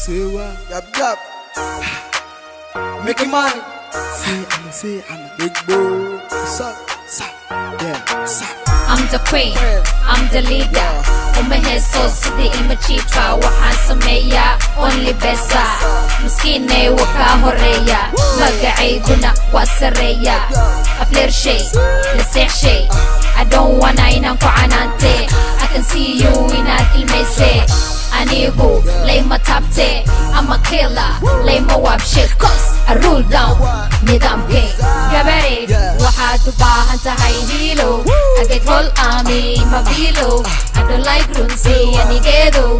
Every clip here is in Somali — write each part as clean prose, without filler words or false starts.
Sewa. Yap. Making money. Say I'm a big boy. Sup. Yeah. Sup. I'm the queen, I'm the leader. ومهي صوصي المشيطة وحاسمية only بسا مسكينة وكاهورية مقعيدنا وسرية أفلير شي لسيح شي I don't wanna ينانكو عنانتي I can see you يناك الميسي أنيقو لي ما تابتي I'm a killer لي ما وابشي cause I rule down نظامكي قبري وحاتو باهن تهيهيلو I get whole army ما فيلو I don't like runsi أنيقيدو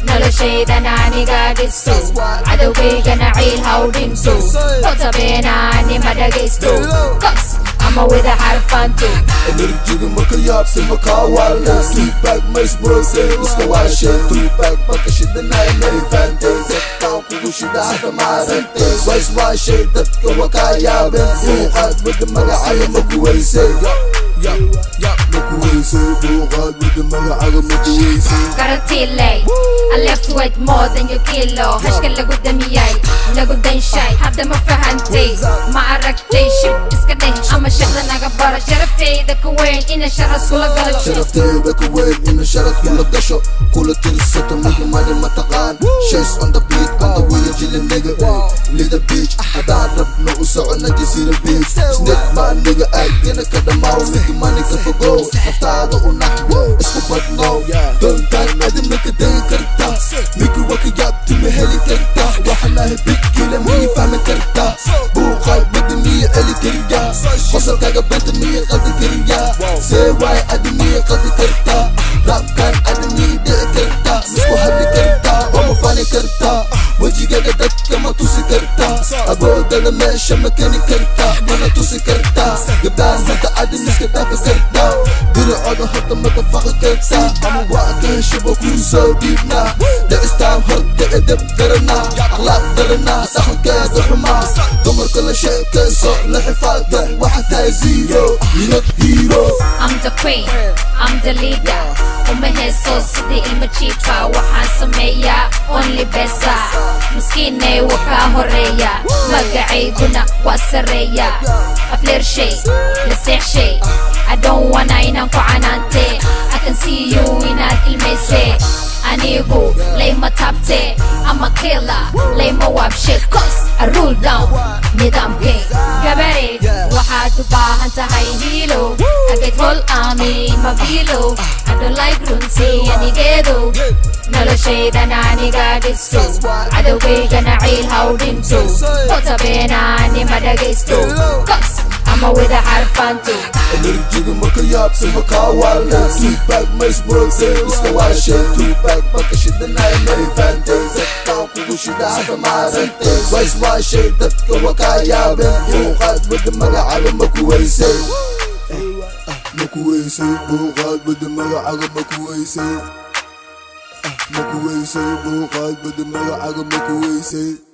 نلو شيدا ناني قادستو عدوكي قناعيل هاودينسو وطبينا أني مدقستو cause I'm a with a harfanto Energy makayap sa makawala Sleep back, may smurse, gusto wa shit Three back, pagkashit na na may advantage At tao kukushit na at amarante Wise wa shit, at kawakayabin Bukad with the mga ayaw mag-uwayse Mag-uwayse, bukad with the mga ayaw mag-uwayse Garantilay, I left weight more than your kilo Hashkan lagod na miyay, lagod na shy Habda mafahante, maarakte Ship iskade, ama shakla nagabara Sharaftay, the kuwain, ina sharas kulag galasho Sharaftay, the kuwain, ina sharas kulag gasho Kulat tirisata, magimani matakan Shays on the beat, on the wheel, jilin nigga Little bitch, hadarap na usaon na jisira beach Snake man, nigga, ay, ginakadamaw Magimani ka pago, naftado unak Escobar no, don't time, I didn't make a day karta Miki wakiyap, tumiheli karta Wahanahi big kila, mi fahmi karta Bukal, badimi, eli kiriya Khosal kaga badimi, qadi kiriya Sewai, adimi, qadi karta Rap kan, adimi, de karta Misko hali karta, wama fani karta Wajiga gadat kama tusi karta Aboda na mesha makani karta Mana tusi karta Gabdan mata adimi skata ka karta Dira oda hota matafaka karta Ama waka shiba kusa dibna Da istam hot da edep darana Akhlaq darana Sakhan kaga huma Dumar kala shay kaso Lahifal dan wahata zero You're not hero I'm the queen, I'm the leader ومهي صوصي المشيطة وحاسمية only بسا مسكينة وكاهورية مقعيدنا وسرية أفلير شي لسيح شي I don't wanna ينانكو عنانتي I can see you يناك الميسي أنيقو لي ما تابتي I'm a killer لي ما وابشي cause I rule down نظامكي قبري وحاتو باهن تهيهيلو I get whole army ما فيلو I don't like runsi أنيقيدو نلو شيدا ناني قادستو عدوكي قناعيل هاودينسو وطبينا أني مدقستو cause I'm a with a harfanto Energy makayap sa makawala Sleep back, may smurse, gusto wa shit Three back, pagkashit na na may advantage At tao kukushit na at amarante Wise wa shit, at kawakayabin Bukad with the mga ayaw mag-uwayse Mag-uwayse, bukad with the mga ayaw mag-uwayse Mag-uwayse, bukad with the mga ayaw mag-uwayse